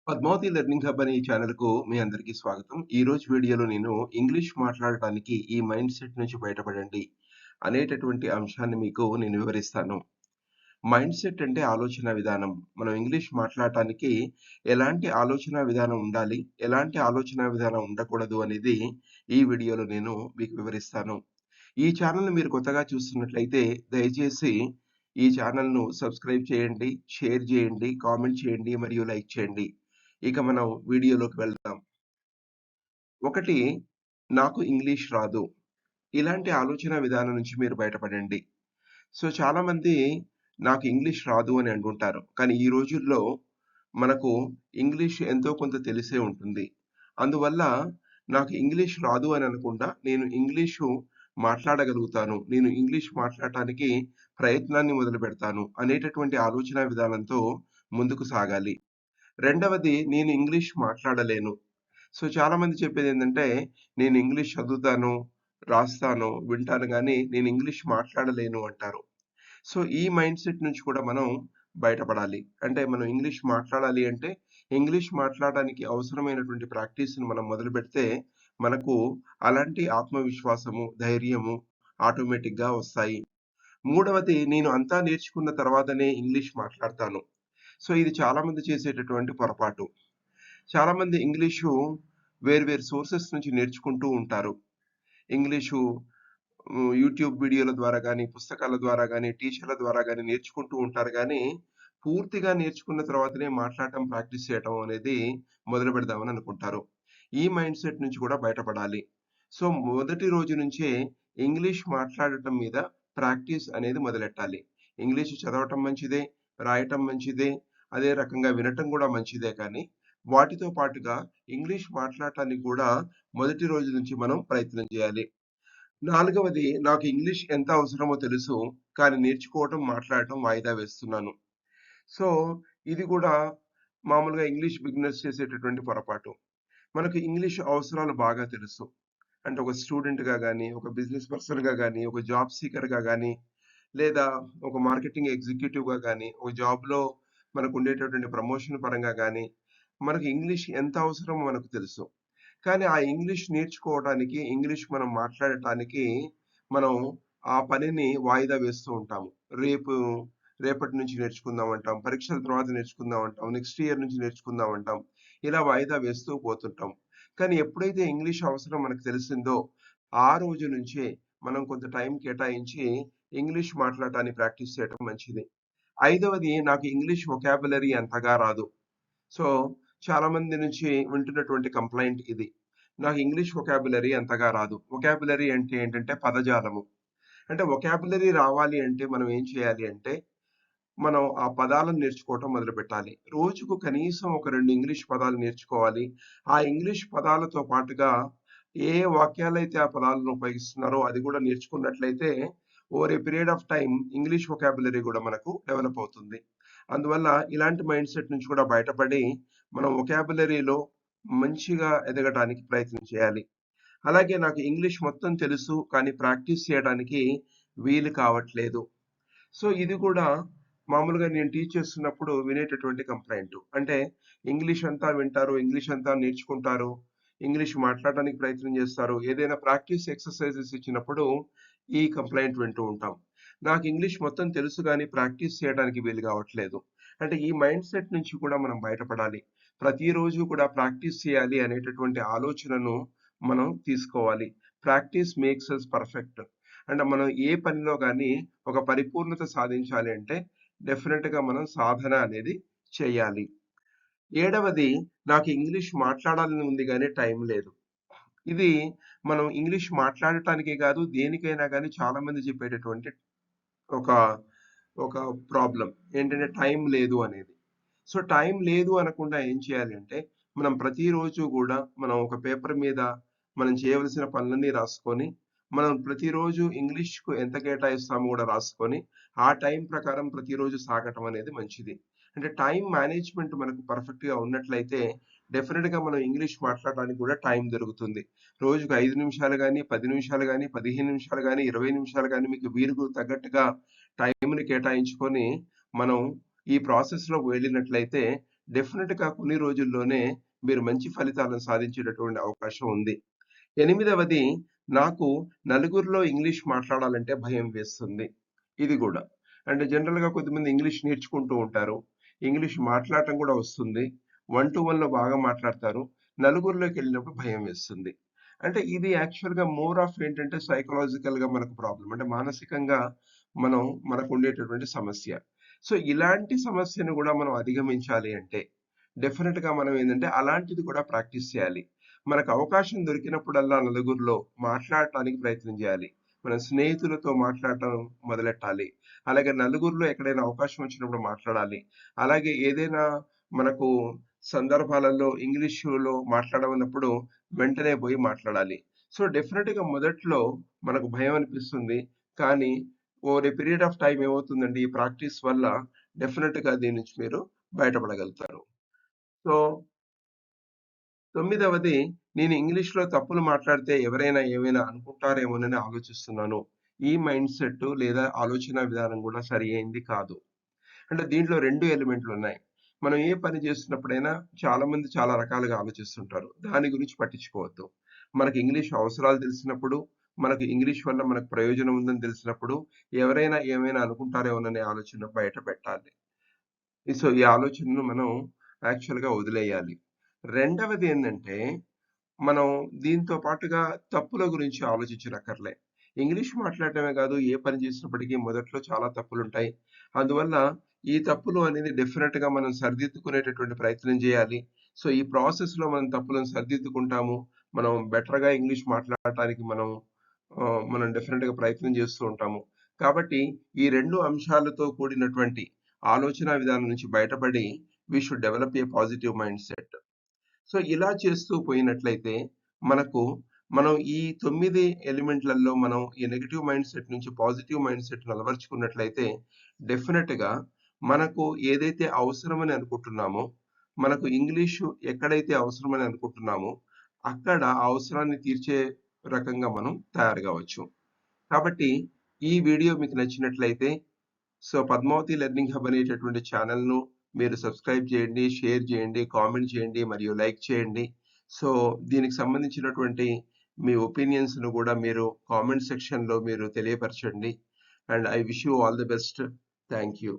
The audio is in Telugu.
పద్మావతి లెర్నింగ్ హబ్ అనే ఈ ఛానల్‌కు మీ అందరికీ స్వాగతం. ఈరోజు వీడియోలో నేను ఇంగ్లీష్ మాట్లాడటానికి ఈ మైండ్ సెట్ నుంచి బయటపడండి అనేటటువంటి అంశాన్ని మీకు నేను వివరిస్తాను. మైండ్ సెట్ అంటే ఆలోచన విధానం. మనం ఇంగ్లీష్ మాట్లాడటానికి ఎలాంటి ఆలోచన విధానం ఉండాలి, ఎలాంటి ఆలోచన విధానం ఉండకూడదు అనేది ఈ వీడియోలో నేను మీకు వివరిస్తాను. ఈ ఛానల్‌ని మీరు కొత్తగా చూస్తున్నట్లయితే దయచేసి ఈ ఛానల్‌ను సబ్స్క్రైబ్ చేయండి, షేర్ చేయండి, కామెంట్ చేయండి మరియు లైక్ చేయండి. ఇక మనం వీడియోలోకి వెళ్దాం. ఒకటి, నాకు ఇంగ్లీష్ రాదు. ఇలాంటి ఆలోచన విధానం నుంచి మీరు బయటపడండి. చాలామంది నాకు ఇంగ్లీష్ రాదు అని అంటుంటారు. కానీ ఈ రోజుల్లో మనకు ఇంగ్లీష్ ఎంతో కొంత తెలిసే ఉంటుంది. అందువల్ల నాకు ఇంగ్లీష్ రాదు అని అనకుండా నేను ఇంగ్లీషు మాట్లాడగలుగుతాను. నేను ఇంగ్లీష్ మాట్లాడటానికి ప్రయత్నాన్ని మొదలుపెడతాను అనేటటువంటి ఆలోచనా విధానంతో ముందుకు సాగాలి. రెండవది, నేను ఇంగ్లీష్ మాట్లాడలేను. చాలామంది చెప్పేదేంటంటే, నేను ఇంగ్లీష్ చదువుతాను, రాస్తాను, వింటాను గానీ, నేను ఇంగ్లీష్ మాట్లాడలేను అంటారు. ఈ మైండ్‌సెట్ నుంచి కూడా మనం బయటపడాలి. అంటే మనం ఇంగ్లీష్ మాట్లాడాలి అంటే, ఇంగ్లీష్ మాట్లాడడానికి అవసరమైనటువంటి ప్రాక్టీస్‌ని మనం మొదలుపెడితే, మనకు అలాంటి ఆత్మవిశ్వాసము, ధైర్యము ఆటోమేటిక్‌గా వస్తాయి. మూడవది, నేను అంతా నేర్చుకున్న తర్వాతనే ఇంగ్లీష్ మాట్లాడతాను. ఇది చాలామంది చేసేటటువంటి పొరపాటు. చాలామంది ఇంగ్లీషు వేరు వేరు సోర్సెస్ నుంచి నేర్చుకుంటూ ఉంటారు. ఇంగ్లీషు యూట్యూబ్ వీడియోల ద్వారా గానీ, పుస్తకాల ద్వారా గానీ, టీచర్ల ద్వారా గానీ నేర్చుకుంటూ ఉంటారు గానీ, పూర్తిగా నేర్చుకున్న తర్వాతనే మాట్లాడటం, ప్రాక్టీస్ చేయటం అనేది మొదలుపెడదామని అనుకుంటారు. ఈ మైండ్‌సెట్ నుంచి కూడా బయటపడాలి. మొదటి రోజు నుంచే ఇంగ్లీష్ మాట్లాడటం మీద ప్రాక్టీస్ అనేది మొదలెట్టాలి. ఇంగ్లీష్ చదవటం మంచిదే, రాయటం మంచిదే, అదే రకంగా వినటం గూడా మంచిదే కానీ, వాటితో పాటుగా ఇంగ్లీష్ మాట్లాడటానికి గూడా మొదటి రోజు నుంచి మనం ప్రయత్నం చేయాలి. నాలుగవది, నాకు ఇంగ్లీష్ ఎంత అవసరమో తెలుసు. కానీ నేర్చుకోవటం, మాట్లాడటం వాయిదా వేస్తున్నాను. సో, ఇది గూడా మామూలుగా ఇంగ్లీష్ బిగినర్స్ చేసేటటువంటి పొరపాటు. మనకు ఇంగ్లీష్ అవసరాలు బాగా తెలుసు. అంటే ఒక స్టూడెంట్‌గా గాని, ఒక బిజినెస్ పర్సన్‌గా గాని, ఒక జాబ్ సీకర్‌గా గాని, లేదా ఒక మార్కెటింగ్ ఎగ్జిక్యూటివ్‌గా గాని, ఒక జాబ్‌లో మనకుండేటటువంటి ప్రమోషన్ పరంగా గాని, మనకు ఇంగ్లీష్ ఎంత అవసరమో మనకు తెలుసు. కానీ ఆ ఇంగ్లీష్ నేర్చుకోవడానికి, ఇంగ్లీష్ మనం మాట్లాడటానికి మనం ఆ పనిని వాయిదా వేస్తూ ఉంటాము. రేపు రేపటి నుంచి నేర్చుకుందాం అంటాం. పరీక్షల తర్వాత నేర్చుకుందాం అంటాం. నెక్స్ట్ ఇయర్ నుంచి నేర్చుకుందాం అంటాం. ఇలా వాయిదా వేస్తూ పోతుంటాం. కానీ ఎప్పుడైతే ఇంగ్లీష్ అవసరం మనకు తెలిసిందో, ఆ రోజు నుంచే మనం కొంత టైం కేటాయించి ఇంగ్లీష్ మాట్లాడటానికి ప్రాక్టీస్ చేయటం మంచిది. ఐదవది, నాకు ఇంగ్లీష్ వొకాబులరీ అంతగా రాదు. సో, చాలామంది నుంచి వింటున్నటువంటి కంప్లెయింట్ ఇది. నాకు ఇంగ్లీష్ వొకాబులరీ అంతగా రాదు. వొకాబులరీ అంటే ఏంటంటే పదజాలము. అంటే వొకాబులరీ రావాలి అంటే మనం ఏం చేయాలి అంటే, మనం ఆ పదాలను నేర్చుకోవటం మొదలుపెట్టాలి. రోజుకు కనీసం ఒక 2 ఇంగ్లీష్ పదాలు నేర్చుకోవాలి. ఆ ఇంగ్లీష్ పదాలతో పాటుగా ఏ వాక్యాలైతే ఆ పదాలను ఉపయోగిస్తున్నారో అది కూడా నేర్చుకున్నట్లయితే over a period of time English vocabulary కూడా మనకు డెవలప్ అవుతుంది. అందువల్ల ఇలాంటి మైండ్‌సెట్ నుంచి కూడా బయటపడి మనం వొకాబులరీలో మంచిగా ఎదగటానికి ప్రయత్నం చేయాలి. అలాగే నాకు ఇంగ్లీష్ మొత్తం తెలుసు కానీ ప్రాక్టీస్ చేయడానికి వీలు కావట్లేదు. ఇది కూడా మామూలుగా నేను టీచ్ చేస్తున్నప్పుడు వినేటటువంటి కంప్లెయింట్. అంటే ఇంగ్లీష్ అంతా వింటారు, ఇంగ్లీష్ అంతా నేర్చుకుంటారు, ఇంగ్లీష్ మాట్లాడడానికి ప్రయత్నం చేస్తారు. ఏదైనా ప్రాక్టీస్ ఎక్సర్‌సైజెస్ ఇచ్చినప్పుడు ఈ కంప్లెయింట్ వింటూ ఉంటాం. నాకు ఇంగ్లీష్ మొత్తం తెలుసు గానీ ప్రాక్టీస్ చేయడానికి వీలు కావట్లేదు. అంటే ఈ మైండ్‌సెట్ నుంచి కూడా మనం బయటపడాలి. ప్రతిరోజు కూడా ప్రాక్టీస్ చేయాలి అనేటటువంటి ఆలోచనను మనం తీసుకోవాలి. Practice makes us perfect. అంటే మనం ఏ పనిలో గాని ఒక పరిపూర్ణత సాధించాలి అంటే డెఫినిట్‌గా మనం సాధన అనేది చేయాలి. ఏడవది, నాకు ఇంగ్లీష్ మాట్లాడాలని ఉంది గానీ టైం లేదు. ఇది మనం ఇంగ్లీష్ మాట్లాడటానికే కాదు, దేనికైనా గానీ చాలా మంది చెప్పేటటువంటి ఒక ఒక ప్రాబ్లమ్. ఏంటంటే టైం లేదు అనేది. టైం లేదు అనకుండా ఏం చేయాలి అంటే, మనం ప్రతిరోజు గూడా మనం ఒక పేపర్ మీద మనం చేయవలసిన పనులన్నీ రాసుకొని, మనం ప్రతిరోజు ఇంగ్లీష్‌కు ఎంత కేటాయిస్తామో గూడా రాసుకొని, ఆ టైం ప్రకారం ప్రతిరోజు సాగటం అనేది మంచిది. అంటే టైమ్ మేనేజ్‌మెంట్ మనకు పర్ఫెక్ట్‌గా ఉన్నట్లయితే, డెఫినిట్‌గా మనం ఇంగ్లీష్ మాట్లాడడానికి గూడా టైం దొరుకుతుంది. రోజుకు 5 నిమిషాలు గాని, 10 నిమిషాలు గాని, 15 నిమిషాలు గాని, 20 నిమిషాలు గాని మీకు వీలుకు తగ్గట్టుగా టైంని కేటాయించుకొని, మనం ఈ ప్రాసెస్‌లో వెళ్ళినట్లయితే డెఫినిట్‌గా కొన్ని రోజుల్లోనే మీరు మంచి ఫలితాలను సాధించేటటువంటి అవకాశం ఉంది. ఎనిమిదవది, నాకు నలుగురిలో ఇంగ్లీష్ మాట్లాడాలంటే భయం వేస్తుంది. ఇది గూడా. అంటే జనరల్‌గా కొంతమంది ఇంగ్లీష్ నేర్చుకుంటూ ఉంటారు. ఇంగ్లీష్ మాట్లాడటం కూడా వస్తుంది. వన్ టు వన్‌లో బాగా మాట్లాడతారు. నలుగురిలోకెళ్ళినప్పుడు భయం వేస్తుంది. అంటే ఇది యాక్చువల్‌గా మోర్ ఆఫ్ ఏంటంటే సైకలాజికల్‌గా మనకు ప్రాబ్లమ్. అంటే మానసికంగా మనం మనకుండేటటువంటి సమస్య. సో, ఇలాంటి సమస్యను గూడా మనం అధిగమించాలి అంటే డెఫినిట్‌గా మనం ఏందంటే అలాంటిది కూడా ప్రాక్టీస్ చేయాలి. మనకు అవకాశం దొరికినప్పుడల్లా నలుగురిలో మాట్లాడటానికి ప్రయత్నం చేయాలి. మన స్నేహితులతో మాట్లాడటం మొదలెట్టాలి. అలాగే నలుగురిలో ఎక్కడైనా అవకాశం వచ్చినప్పుడు మాట్లాడాలి. అలాగే ఏదైనా మనకు సందర్భాలలో ఇంగ్లీషులో మాట్లాడమన్నప్పుడు వెంటనే పోయి మాట్లాడాలి. సో, డెఫినిట్‌గా మొదట్లో మనకు భయం అనిపిస్తుంది. కానీ over a period of time ఏమవుతుందంటే ఈ ప్రాక్టీస్ వల్ల డెఫినిట్‌గా దీని నుంచి మీరు బయటపడగలుగుతారు. సో, తొమ్మిదవది, నేను ఇంగ్లీష్‌లో తప్పులు మాట్లాడితే ఎవరైనా ఏమైనా అనుకుంటారేమోనని ఆలోచిస్తున్నాను. ఈ మైండ్‌సెట్ లేదా ఆలోచన విధానం గూడా సరి అయింది కాదు. అంటే దీంట్లో 2 ఎలిమెంట్లున్నాయి. మనం ఏ పని చేస్తున్నప్పుడైనా చాలామంది చాలా రకాలుగా ఆలోచిస్తుంటారు. దాని గురించి పట్టించుకోవద్దు. మనకి ఇంగ్లీష్ అవసరాలు తెలిసినప్పుడు, మనకు ఇంగ్లీష్ వల్ల మనకు ప్రయోజనం ఉందని తెలిసినప్పుడు, ఎవరైనా ఏమైనా అనుకుంటారేమోననే ఆలోచన బయట పెట్టాలి. సో, ఈ ఆలోచనను మనం యాక్చువల్‌గా వదిలేయాలి. రెండవది ఏందంటే, మనం దీంతో పాటుగా తప్పుల గురించి ఆలోచించనక్కర్లే. ఇంగ్లీష్ మాట్లాడటమే కాదు, ఏ పని చేసినప్పటికీ మొదట్లో చాలా తప్పులుంటాయి. అందువల్ల ఈ తప్పులు అనేది డెఫినిట్‌గా మనం సరిదిద్దుకునేటటువంటి ప్రయత్నం చేయాలి. సో, ఈ ప్రాసెస్‌లో మనం తప్పులను సరిదిద్దుకుంటాము. మనం బెటర్‌గా ఇంగ్లీష్ మాట్లాడటానికి మనం డెఫినిట్‌గా ప్రయత్నం చేస్తూ ఉంటాము. కాబట్టి ఈ 2 అంశాలతో కూడినటువంటి ఆలోచనా విధానం నుంచి బయటపడి we should develop a positive mindset. So, ఇలా చేస్తూ పోయినట్లయితే మనకు మనం ఈ 9 ఎలిమెంట్‌లలో మనం ఈ నెగెటివ్ మైండ్‌సెట్ నుంచి పాజిటివ్ మైండ్‌సెట్‌ని అలవరుచుకున్నట్లయితే డెఫినిట్‌గా మనకు ఏదైతే అవసరమని అనుకుంటున్నామో, మనకు ఇంగ్లీషు ఎక్కడైతే అవసరమని అనుకుంటున్నామో, అక్కడ ఆ అవసరాన్ని తీర్చే రకంగా మనం తయారు గావచ్చు. కాబట్టి ఈ వీడియో మీకు నచ్చినట్లయితే సో, 'పద్మావతి లెర్నింగ్ హబ్' అనేటటువంటి ఛానెల్‌ను మీరు సబ్స్క్రైబ్ చేయండి, షేర్ చేయండి, కామెంట్ చేయండి మరియు లైక్ చేయండి. సో, దీనికి సంబంధించినటువంటి మీ ఒపీనియన్స్‌ను గూడా మీరు కామెంట్ సెక్షన్‌లో మీరు తెలియపరచండి. And I wish you all the best. Thank you.